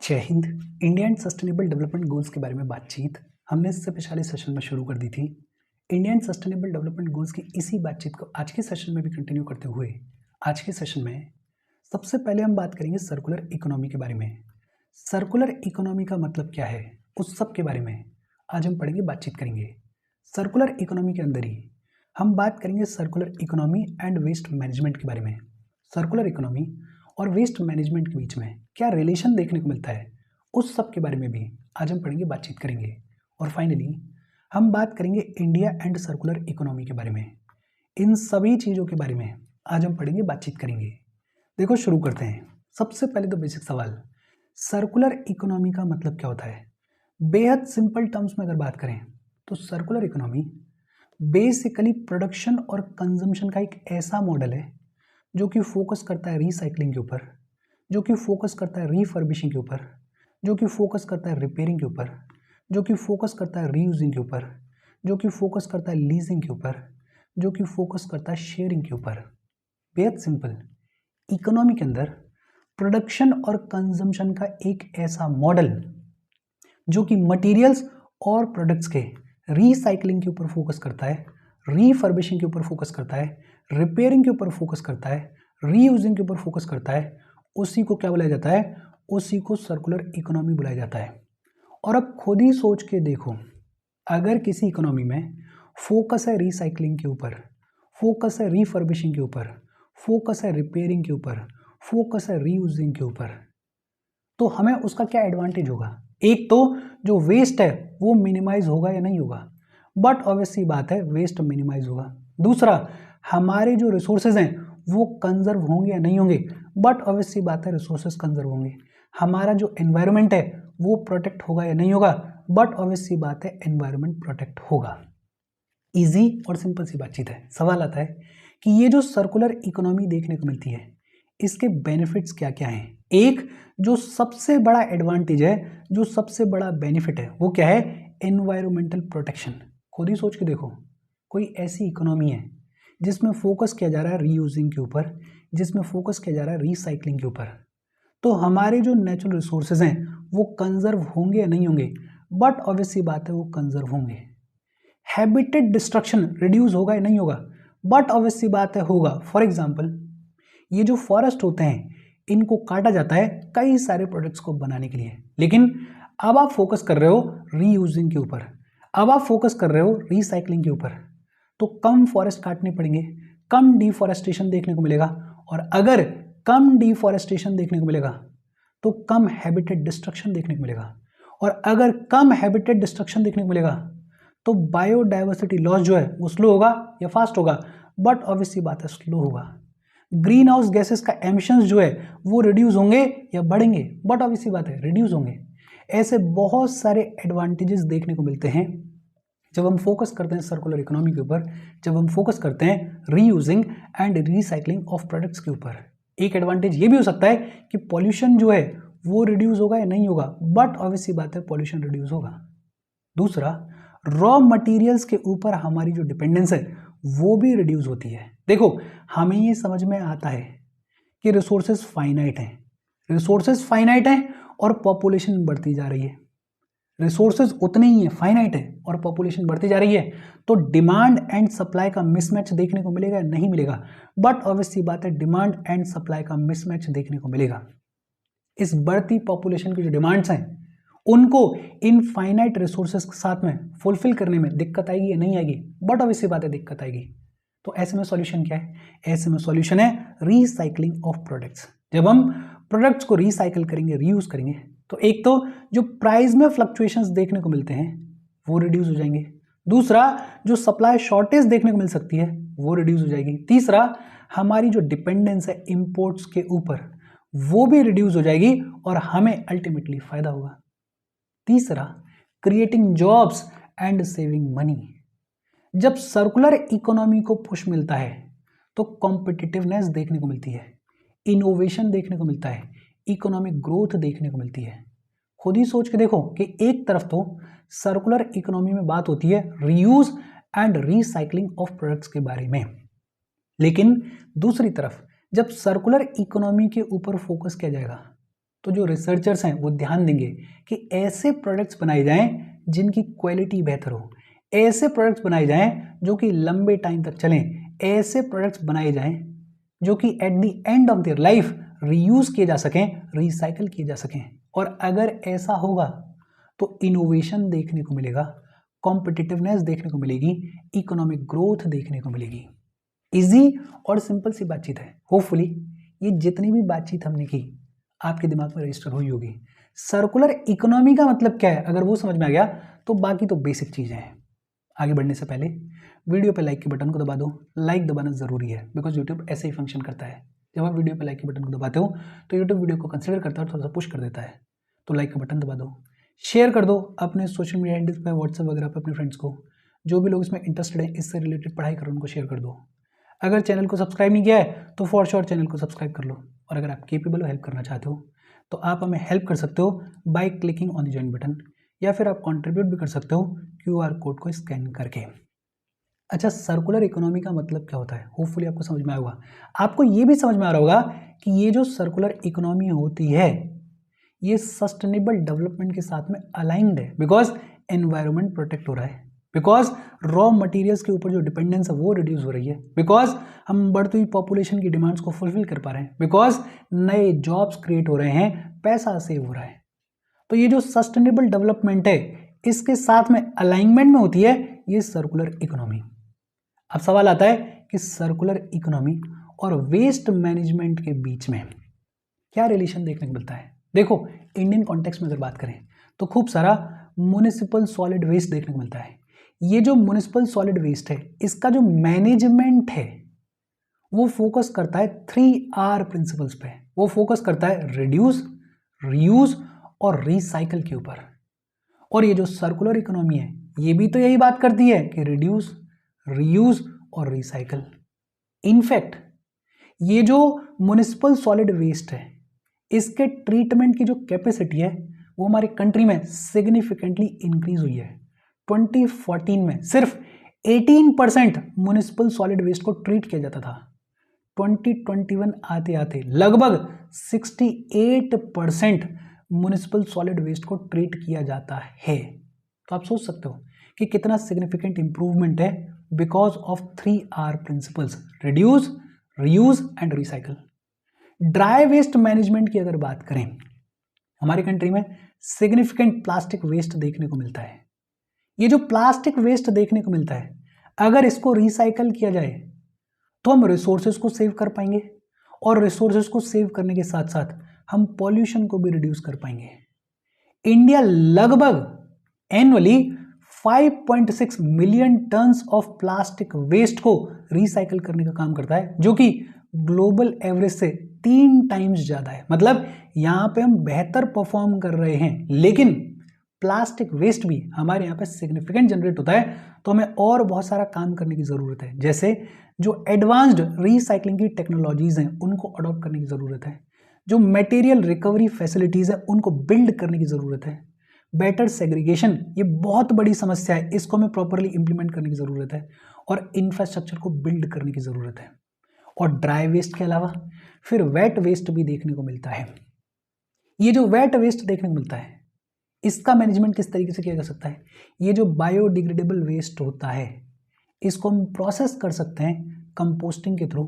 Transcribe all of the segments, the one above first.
जय Hind. India and sustainable development goals के बारे में बातचीत हमने इससे पिछले सेशन में शुरू कर दी थी। India and sustainable development goals की इसी बातचीत को आज के सेशन में भी कंटिन्यू करते हुए आज के सेशन में सबसे पहले हम बात करेंगे सर्कुलर इकोनॉमी के बारे में। सर्कुलर इकोनॉमी का मतलब क्या है, उस सब के बारे में आज हम पढ़ेंगे, बातचीत करेंगे। सर्कुलर इकोनॉमी के अंदर ही हम बात करेंगे circular economy and waste management के बारे में। सर्कुलर इकोनॉमी और वेस्ट मैनेजमेंट के बीच में क्या रिलेशन देखने को मिलता है, उस सब के बारे में भी आज हम पढ़ेंगे, बातचीत करेंगे। और फाइनली हम बात करेंगे इंडिया एंड सर्कुलर इकोनॉमी के बारे में। इन सभी चीज़ों के बारे में आज हम पढ़ेंगे, बातचीत करेंगे। देखो, शुरू करते हैं। सबसे पहले तो बेसिक सवाल, सर्कुलर इकोनॉमी का मतलब क्या होता है? बेहद सिंपल टर्म्स में अगर बात करें तो सर्कुलर इकोनॉमी बेसिकली प्रोडक्शन और कंजम्पशन का एक ऐसा मॉडल है जो कि फोकस करता है रिसाइकलिंग के ऊपर, जो कि फोकस करता है रीफर्बिशिंग के ऊपर, जो कि फोकस करता है रिपेयरिंग के ऊपर, जो कि फोकस करता है रीयूजिंग के ऊपर, जो कि फोकस करता है लीजिंग के ऊपर, जो कि फोकस करता है शेयरिंग के ऊपर। बेहद सिंपल, इकोनॉमी के अंदर प्रोडक्शन और कंजम्पशन का एक ऐसा मॉडल जो कि मटेरियल्स और प्रोडक्ट्स के रीसाइकलिंग के ऊपर फोकस करता है, रीफर्बिशिंग के ऊपर फोकस करता है, रिपेयरिंग के ऊपर फोकस करता है, रीयूजिंग के ऊपर फोकस करता है, उसी को क्या बुलाया जाता है? उसी को सर्कुलर इकोनॉमी बुलाया जाता है। और अब खुद ही सोच के देखो, अगर किसी इकोनॉमी में फोकस है रिसाइकलिंग के ऊपर, फोकस है रीफर्बिशिंग के ऊपर, फोकस है रिपेयरिंग के ऊपर, फोकस है रीयूजिंग के ऊपर, तो हमें उसका क्या एडवांटेज होगा? एक तो जो वेस्ट है वो मिनिमाइज होगा या नहीं होगा? बट ऑब्वियसली बात है, वेस्ट मिनिमाइज होगा। दूसरा, हमारे जो रिसोर्सेज हैं वो कंजर्व होंगे या नहीं होंगे? बट ऑब्वियसली बात है, रिसोर्सेज कंजर्व होंगे। हमारा जो एनवायरनमेंट है वो प्रोटेक्ट होगा या नहीं होगा? बट ऑब्वियसली बात है, एनवायरनमेंट प्रोटेक्ट होगा। इजी और सिंपल सी बातचीत है। सवाल आता है कि ये जो सर्कुलर इकोनॉमी देखने को मिलती है, इसके बेनिफिट्स क्या क्या हैं? एक जो सबसे बड़ा एडवांटेज है, जो सबसे बड़ा बेनिफिट है, वो क्या है? Environmental protection. खुद ही सोच के देखो, कोई ऐसी इकोनॉमी है जिसमें फोकस किया जा रहा है रीयूजिंग के ऊपर, जिसमें फोकस किया जा रहा है रिसाइकलिंग के ऊपर, तो हमारे जो नेचुरल रिसोर्सेज हैं वो कंजर्व होंगे या नहीं होंगे? बट ऑब्वियसली बात है, वो कंजर्व होंगे। हैबिटेट डिस्ट्रक्शन रिड्यूस होगा या नहीं होगा? बट ऑब्वियसली बात है, होगा। फॉर एग्जाम्पल, ये जो फॉरेस्ट होते हैं इनको काटा जाता है कई सारे प्रोडक्ट्स को बनाने के लिए, लेकिन अब आप फोकस कर रहे हो रीयूजिंग के ऊपर, अब आप फोकस कर रहे हो रिसाइकलिंग के ऊपर, तो कम फॉरेस्ट काटने पड़ेंगे, कम डिफॉरेस्टेशन देखने को मिलेगा। और अगर कम डिफॉरेस्टेशन देखने को मिलेगा तो कम हैबिटेट डिस्ट्रक्शन देखने को मिलेगा। और अगर कम हैबिटेट डिस्ट्रक्शन देखने को मिलेगा तो बायोडाइवर्सिटी लॉस जो है वो स्लो होगा या फास्ट होगा? बट ऑब्वियसली बात है, स्लो होगा। ग्रीन हाउस गैसेस का एमिशंस जो है वो रिड्यूस होंगे या बढ़ेंगे? बट ऑब्वियसली बात है, रिड्यूस होंगे। ऐसे बहुत सारे एडवांटेजेस देखने को मिलते हैं जब हम फोकस करते हैं सर्कुलर इकोनॉमी के ऊपर, जब हम फोकस करते हैं reusing and recycling of products के ऊपर। एक एडवांटेज ये भी हो सकता है कि पॉल्यूशन जो है वो रिड्यूस होगा या नहीं होगा? बट ऑब्वियसली बात है, पॉल्यूशन रिड्यूस होगा। दूसरा, रॉ मटेरियल्स के ऊपर हमारी जो डिपेंडेंस है वो भी रिड्यूस होती है। देखो, हमें ये समझ में आता है कि रिसोर्सेज फाइनाइट हैं, रिसोर्सेज फाइनाइट हैं और पॉपुलेशन बढ़ती जा रही है। रिसोर्सेज उतने ही हैं, फाइनाइट है और पॉपुलेशन बढ़ती जा रही है, तो डिमांड एंड सप्लाई का मिसमैच देखने को मिलेगा या नहीं मिलेगा? बट ऑब्वियसली बात है, डिमांड एंड सप्लाई का मिसमैच देखने को मिलेगा। इस बढ़ती पॉपुलेशन की जो डिमांड्स हैं उनको इन फाइनाइट रिसोर्सेज के साथ में फुलफिल करने में दिक्कत आएगी या नहीं आएगी? बट ऑब्वियसली बात है, दिक्कत आएगी। तो ऐसे में सॉल्यूशन क्या है? ऐसे में सॉल्यूशन है रीसाइकलिंग ऑफ प्रोडक्ट्स। जब हम प्रोडक्ट्स को रिसाइकल करेंगे, रीयूज करेंगे, तो एक तो जो प्राइस में फ्लक्चुएशंस देखने को मिलते हैं वो रिड्यूस हो जाएंगे। दूसरा, जो सप्लाई शॉर्टेज देखने को मिल सकती है वो रिड्यूस हो जाएगी। तीसरा, हमारी जो डिपेंडेंस है इंपोर्ट्स के ऊपर वो भी रिड्यूस हो जाएगी और हमें अल्टीमेटली फायदा होगा। तीसरा, creating jobs and saving money. जब सर्कुलर इकोनॉमी को पुश मिलता है तो कॉम्पिटिटिवनेस देखने को मिलती है, इनोवेशन देखने को मिलता है, इकोनॉमिक ग्रोथ देखने को मिलती है। खुद ही सोच के देखो कि एक तरफ तो सर्कुलर इकोनॉमी में बात होती है reuse and recycling of products के बारे में, लेकिन दूसरी तरफ जब सर्कुलर इकोनॉमी के ऊपर फोकस किया जाएगा तो जो रिसर्चर्स हैं वो ध्यान देंगे कि ऐसे प्रोडक्ट्स बनाए जाएं जिनकी क्वालिटी बेहतर हो, ऐसे प्रोडक्ट्स बनाए जाएं जो कि लंबे टाइम तक चलें, ऐसे प्रोडक्ट्स बनाए जाएं जो कि at the end of their life reuse किए जा सकें, रिसाइकल किए जा सकें। और अगर ऐसा होगा तो इनोवेशन देखने को मिलेगा, कॉम्पिटिटिवनेस देखने को मिलेगी, इकोनॉमिक ग्रोथ देखने को मिलेगी। इजी और सिंपल सी बातचीत है। होपफुली ये जितनी भी बातचीत हमने की आपके दिमाग में रजिस्टर हुई होगी। सर्कुलर इकोनॉमी का मतलब क्या है, अगर वो समझ में आ गया तो बाकी तो बेसिक चीज़ें हैं। आगे बढ़ने से पहले वीडियो पे लाइक के बटन को दबा दो। लाइक दबाना ज़रूरी है बिकॉज यूट्यूब ऐसे ही फंक्शन करता है। जब आप वीडियो पे लाइक के बटन को दबाते हो तो यूट्यूब वीडियो को कंसिडर करता है और थोड़ा सा पुश कर देता है। तो लाइक का बटन दबा दो, शेयर कर दो अपने सोशल मीडिया हैंडल्स पे, व्हाट्सएप वगैरह पे अपने फ्रेंड्स को। जो भी लोग इसमें इंटरेस्टेड है, इससे रिलेटेड पढ़ाई करो, उनको शेयर कर दो। अगर चैनल को सब्सक्राइब नहीं किया है तो फॉर श्योर चैनल को सब्सक्राइब कर लो। और अगर आप केपेबल हो हेल्प करना चाहते हो तो आप हमें हेल्प कर सकते हो by clicking on the join button, या फिर आप कंट्रीब्यूट भी कर सकते हो QR कोड को स्कैन करके। अच्छा, सर्कुलर इकोनॉमी का मतलब क्या होता है? होपफुली आपको समझ में आया होगा। आपको ये भी समझ में आ रहा होगा कि ये जो सर्कुलर इकोनॉमी होती है ये सस्टेनेबल डेवलपमेंट के साथ में अलाइंड है, बिकॉज एनवायरनमेंट प्रोटेक्ट हो रहा है, बिकॉज रॉ मटेरियल्स के ऊपर जो डिपेंडेंस है वो रिड्यूस हो रही है, बिकॉज हम बढ़ती हुई पॉपुलेशन की डिमांड्स को फुलफिल कर पा रहे हैं, बिकॉज नए जॉब्स क्रिएट हो रहे हैं, पैसा सेव हो रहा है। तो ये जो सस्टेनेबल डेवलपमेंट है इसके साथ में अलाइनमेंट में होती है ये सर्कुलर इकोनॉमी। अब सवाल आता है कि सर्कुलर इकोनॉमी और वेस्ट मैनेजमेंट के बीच में क्या रिलेशन देखने को मिलता है। देखो, इंडियन कॉन्टेक्स्ट में अगर बात करें तो खूब सारा म्युनिसिपल सॉलिड वेस्ट देखने को मिलता है। ये जो म्युनिसिपल सॉलिड वेस्ट है इसका जो मैनेजमेंट है वो फोकस करता है 3R प्रिंसिपल्स पे। वो फोकस करता है रिड्यूस, रीयूज और रिसाइकल के ऊपर। और ये जो सर्कुलर इकोनॉमी है ये भी तो यही बात करती है कि रिड्यूस, रीयूज और रिसाइकल। इनफैक्ट ये जो म्युनिसिपल सॉलिड वेस्ट है इसके ट्रीटमेंट की जो कैपेसिटी है वो हमारे कंट्री में सिग्निफिकेंटली इंक्रीज हुई है। 2014 में सिर्फ 18% म्युनिसिपल सॉलिड वेस्ट को ट्रीट किया जाता था। 2021 आते आते लगभग 68% म्युनिसिपल सॉलिड वेस्ट को ट्रीट किया जाता है। तो आप सोच सकते हो कि कितना सिग्निफिकेंट इंप्रूवमेंट है because of 3R principles, reduce, reuse and recycle. Dry waste management की अगर बात करें, हमारी कंट्री में सिग्निफिकेंट प्लास्टिक वेस्ट देखने को मिलता है। ये जो प्लास्टिक वेस्ट देखने को मिलता है अगर इसको रिसाइकल किया जाए तो हम रिसोर्सेज को सेव कर पाएंगे, और रिसोर्सेज को सेव करने के साथ साथ हम पॉल्यूशन को भी रिड्यूस कर पाएंगे। इंडिया लगभग annually 5.6 million tons of plastic waste को रिसाइकल करने का काम करता है, जो कि ग्लोबल एवरेज से 3 टाइम्स ज्यादा है। मतलब यहां पे हम बेहतर परफॉर्म कर रहे हैं, लेकिन प्लास्टिक वेस्ट भी हमारे यहाँ पे सिग्निफिकेंट जनरेट होता है। तो हमें और बहुत सारा काम करने की ज़रूरत है, जैसे जो एडवांस्ड रिसाइकलिंग की टेक्नोलॉजीज़ हैं उनको अडॉप्ट करने की ज़रूरत है, जो मटेरियल रिकवरी फैसिलिटीज़ हैं उनको बिल्ड करने की ज़रूरत है, बेटर सेग्रीगेशन ये बहुत बड़ी समस्या है, इसको हमें प्रॉपरली इंप्लीमेंट करने की ज़रूरत है, और इंफ्रास्ट्रक्चर को बिल्ड करने की ज़रूरत है। और ड्राई वेस्ट के अलावा फिर वेट वेस्ट भी देखने को मिलता है। ये जो वेट वेस्ट देखने को मिलता है इसका मैनेजमेंट किस तरीके से किया जा सकता है? ये जो बायोडिग्रेडेबल वेस्ट होता है इसको हम प्रोसेस कर सकते हैं कंपोस्टिंग के थ्रू,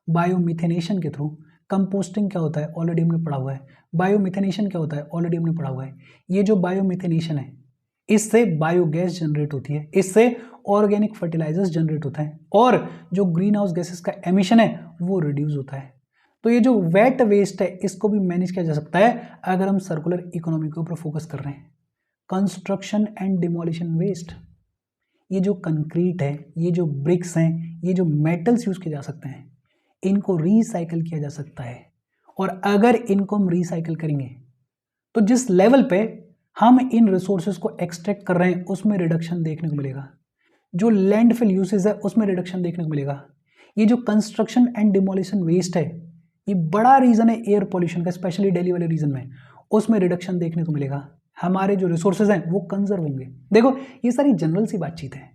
बायोमिथेनेशन के थ्रू। कंपोस्टिंग क्या होता है ऑलरेडी हमने पढ़ा हुआ है, बायोमिथेनेशन क्या होता है ऑलरेडी हमने पढ़ा हुआ है। ये जो बायोमिथेनेशन है इससे बायोगैस जनरेट होती है, इससे ऑर्गेनिक फर्टिलाइजर्स जनरेट होता है, और जो ग्रीन हाउस गैसेस का एमिशन है वो रिड्यूस होता है। तो ये जो वेट वेस्ट है इसको भी मैनेज किया जा सकता है अगर हम सर्कुलर इकोनॉमी के ऊपर फोकस कर रहे हैं। कंस्ट्रक्शन एंड डिमोलिशन वेस्ट, ये जो कंक्रीट है, ये जो ब्रिक्स हैं, ये जो मेटल्स यूज किए जा सकते हैं, इनको रिसाइकल किया जा सकता है। और अगर इनको हम रिसाइकल करेंगे तो जिस लेवल पे हम इन रिसोर्सेज को एक्सट्रैक्ट कर रहे हैं उसमें रिडक्शन देखने को मिलेगा, जो लैंडफिल यूसेज है उसमें रिडक्शन देखने को मिलेगा। ये जो कंस्ट्रक्शन एंड डिमोलिशन वेस्ट है ये बड़ा रीजन है एयर पॉल्यूशन का, स्पेशली दिल्ली वाले रीजन में, उसमें रिडक्शन देखने को मिलेगा। हमारे जो रिसोर्सेज हैं वो कंजर्व होंगे। देखो ये सारी जनरल सी बातचीत है,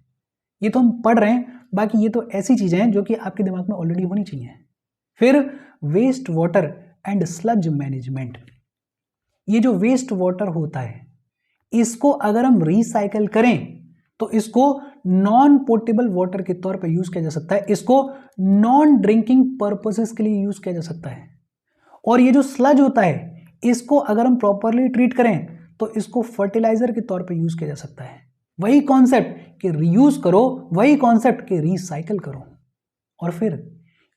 ये तो हम पढ़ रहे हैं, बाकी ये तो ऐसी चीजें हैं जो कि आपके दिमाग में ऑलरेडी होनी चाहिए। फिर waste water and sludge management, ये जो वेस्ट वाटर होता है इसको अगर हम रिसाइकल करें तो इसको नॉन पोर्टेबल वाटर के तौर पर यूज किया जा सकता है, इसको नॉन ड्रिंकिंग पर्पसेस के लिए यूज किया जा सकता है। और ये जो स्लज होता है इसको अगर हम प्रॉपरली ट्रीट करें तो इसको फर्टिलाइजर के तौर पर यूज किया जा सकता है। वही कॉन्सेप्ट कि रीयूज करो, वही कॉन्सेप्ट कि रिसाइकल करो। और फिर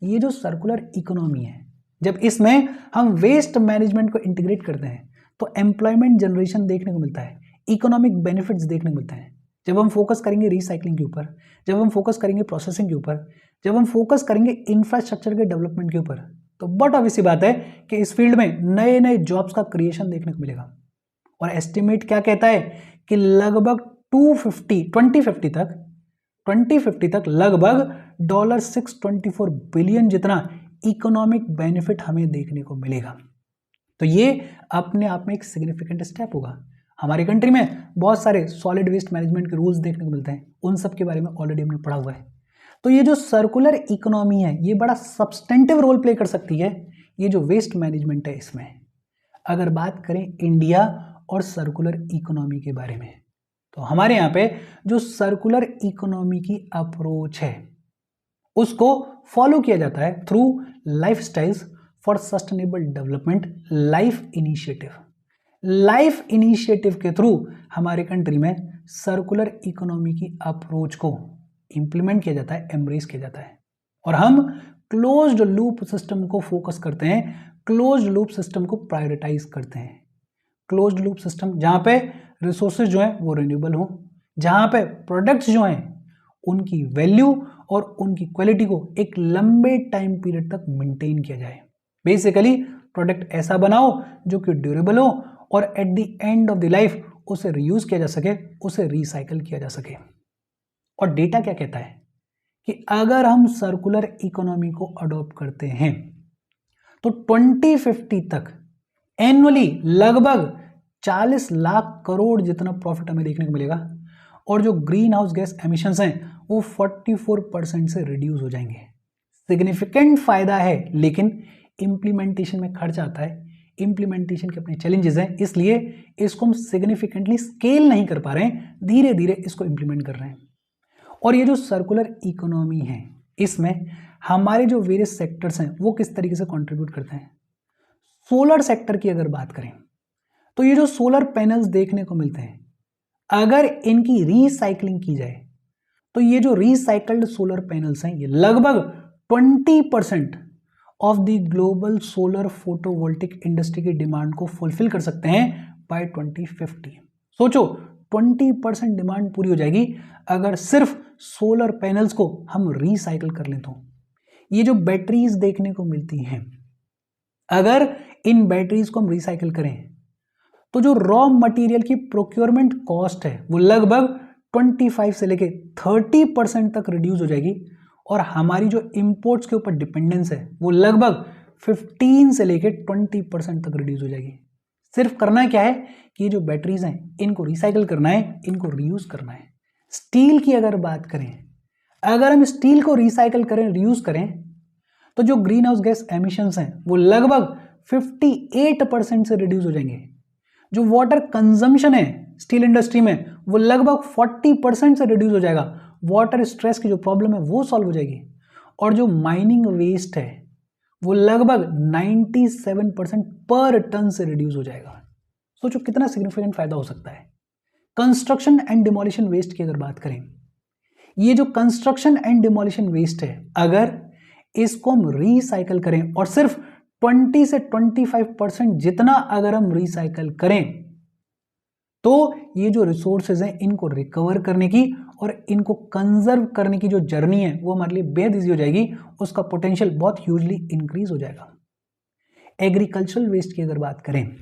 ये जो सर्कुलर इकोनॉमी है, जब इसमें हम वेस्ट मैनेजमेंट को इंटीग्रेट करते हैं तो एम्प्लॉयमेंट जनरेशन देखने को मिलता है, इकोनॉमिक बेनिफिट्स देखने को मिलता है। जब हम फोकस करेंगे रिसाइकलिंग के ऊपर, जब हम फोकस करेंगे प्रोसेसिंग के ऊपर, जब हम फोकस करेंगे इंफ्रास्ट्रक्चर के डेवलपमेंट के ऊपर, तो बट ऑब्वियस सी बात है कि इस फील्ड में नए नए जॉब्स का क्रिएशन देखने को मिलेगा। और एस्टिमेट क्या कहता है कि लगभग 2050 तक लगभग $624 बिलियन जितना इकोनॉमिक बेनिफिट हमें देखने को मिलेगा। तो ये अपने आप में एक सिग्निफिकेंट स्टेप होगा। हमारी कंट्री में बहुत सारे सॉलिड वेस्ट मैनेजमेंट के रूल्स देखने को मिलते हैं, उन सब के बारे में ऑलरेडी हमने पढ़ा हुआ है। तो ये जो सर्कुलर इकोनॉमी है ये बड़ा सब्सटेंटिव रोल प्ले कर सकती है, ये जो वेस्ट मैनेजमेंट है इसमें। अगर बात करें इंडिया और सर्कुलर इकोनॉमी के बारे में, तो हमारे यहाँ पे जो सर्कुलर इकोनॉमी की अप्रोच है उसको फॉलो किया जाता है through lifestyles for sustainable development life initiative. Life initiative के थ्रू हमारे कंट्री में सर्कुलर इकोनॉमी की अप्रोच को इंप्लीमेंट किया जाता है, एम्ब्रेस किया जाता है। और हम क्लोज्ड लूप सिस्टम को फोकस करते हैं, क्लोज्ड लूप सिस्टम को प्रायोरिटाइज करते हैं। क्लोज्ड लूप सिस्टम जहां पे रिसोर्सेज जो है वो रिन्यूएबल हो, जहां पे प्रोडक्ट्स जो हैं उनकी वैल्यू और उनकी क्वालिटी को एक लंबे टाइम पीरियड तक मेंटेन किया जाए। बेसिकली प्रोडक्ट ऐसा बनाओ जो कि ड्यूरेबल हो और at the end of the life उसे रीयूज किया जा सके, उसे रिसाइकल किया जा सके। और डेटा क्या कहता है कि अगर हम सर्कुलर इकोनॉमी को अडॉप्ट करते हैं तो 2050 तक एनुअली लगभग 40 लाख करोड़ जितना प्रॉफिट हमें देखने को मिलेगा। और जो ग्रीन हाउस गैस एमिशंस हैं वो 44% से रिड्यूस हो जाएंगे। सिग्निफिकेंट फायदा है, लेकिन इंप्लीमेंटेशन में खर्च आता है, इंप्लीमेंटेशन के अपने चैलेंजेस हैं, इसलिए इसको हम सिग्निफिकेंटली स्केल नहीं कर पा रहे हैं, धीरे धीरे इसको इंप्लीमेंट कर रहे हैं। और ये जो सर्कुलर इकोनॉमी है इसमें हमारे जो वेरियस सेक्टर्स हैं वो किस तरीके से कंट्रीब्यूट करते हैं। सोलर सेक्टर की अगर बात करें तो ये जो सोलर पैनल्स देखने को मिलते हैं, अगर इनकी रिसाइकलिंग की जाए तो ये जो रिसाइकल्ड सोलर पैनल्स हैं ये लगभग 20% of the global solar photovoltaic industry की डिमांड को फुलफिल कर सकते हैं बाय 2050। सोचो 20% डिमांड पूरी हो जाएगी अगर सिर्फ सोलर पैनल्स को हम रिसाइकल कर लें। तो ये जो बैटरीज देखने को मिलती हैं, अगर इन बैटरीज को हम रिसाइकल करें तो जो रॉ मटेरियल की प्रोक्योरमेंट कॉस्ट है वो लगभग 25 से लेके 30% तक रिड्यूस हो जाएगी। और हमारी जो इंपोर्ट्स के ऊपर डिपेंडेंस है वो लगभग 15 से लेके 20% तक रिड्यूस हो जाएगी। सिर्फ करना क्या है कि ये जो बैटरीज हैं इनको रिसाइकल करना है, इनको रीयूज करना है। स्टील की अगर बात करें, अगर हम स्टील को रिसाइकल करें, रीयूज करें, तो जो ग्रीन हाउस गैस एमिशंस हैं वो लगभग 58% से रिड्यूस हो जाएंगे। जो वाटर कंजम्पशन है स्टील इंडस्ट्री में वो लगभग 40% से रिड्यूस हो जाएगा। वाटर स्ट्रेस की जो प्रॉब्लम है वो सॉल्व हो जाएगी। और जो माइनिंग वेस्ट है वो लगभग 97% पर टन से रिड्यूस हो जाएगा। सोचो कितना सिग्निफिकेंट फायदा हो सकता है। कंस्ट्रक्शन एंड डिमोलिशन वेस्ट की अगर बात करें, ये जो कंस्ट्रक्शन एंड डिमोलिशन वेस्ट है अगर इसको हम रिसाइकल करें और सिर्फ 20 से 25% जितना अगर हम रिसाइकल करें तो ये जो रिसोर्सेज हैं इनको रिकवर करने की और इनको कंजर्व करने की जो जर्नी है वो हमारे लिए बेहद ईजी हो जाएगी, उसका पोटेंशियल बहुत ह्यूजली इंक्रीज हो जाएगा। एग्रीकल्चरल वेस्ट की अगर बात करें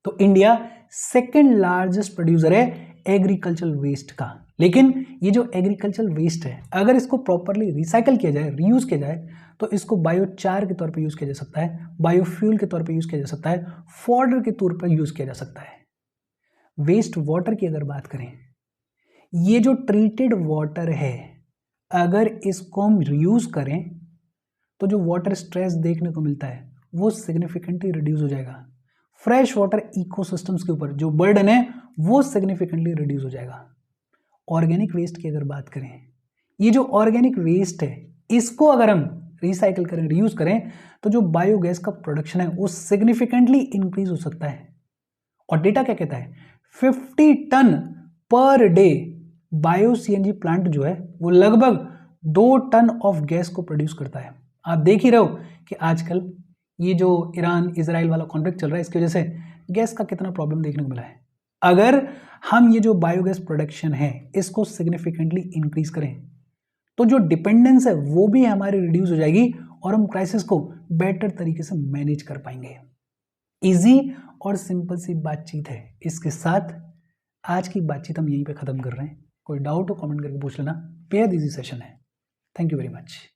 तो इंडिया सेकेंड लार्जेस्ट प्रोड्यूसर है एग्रीकल्चरल वेस्ट का। लेकिन ये जो एग्रीकल्चरल वेस्ट है अगर इसको प्रॉपरली रिसाइकल किया जाए, रीयूज किया जाए, तो इसको बायोचार के तौर पे यूज किया जा सकता है, बायोफ्यूल के तौर पे यूज किया जा सकता है, फॉडर के तौर पर यूज किया जा सकता है। वेस्ट वाटर की अगर बात करें, ये जो ट्रीटेड वाटर है अगर इसको हम रीयूज करें तो जो वाटर स्ट्रेस देखने को मिलता है वो सिग्निफिकेंटली रिड्यूस हो जाएगा। फ्रेश वाटर इकोसिस्टम्स के ऊपर जो बर्डन है वो सिग्निफिकेंटली रिड्यूस हो जाएगा। ऑर्गेनिक वेस्ट की अगर बात करें, ये जो ऑर्गेनिक वेस्ट है इसको अगर हम रिसाइकल करें, रीयूज करें, तो जो बायोगैस का प्रोडक्शन है वो सिग्निफिकेंटली इंक्रीज हो सकता है। और डेटा क्या कहता है, 50 ton per day bio CNG plant जो है वो लगभग 2 टन ऑफ गैस को प्रोड्यूस करता है। आप देख ही रहो कि आजकल ये जो ईरान इजराइल वाला कॉन्फ्लिक्ट चल रहा है इसकी वजह से गैस का कितना प्रॉब्लम देखने को मिला है। अगर हम ये जो बायोगैस प्रोडक्शन है इसको सिग्निफिकेंटली इंक्रीज करें तो जो डिपेंडेंस है वो भी हमारी रिड्यूस हो जाएगी और हम क्राइसिस को बेटर तरीके से मैनेज कर पाएंगे। इजी और सिंपल सी बातचीत है। इसके साथ आज की बातचीत हम यहीं पे खत्म कर रहे हैं। कोई डाउट हो कमेंट करके पूछ लेना। बेहद इजी सेशन है। Thank you very much.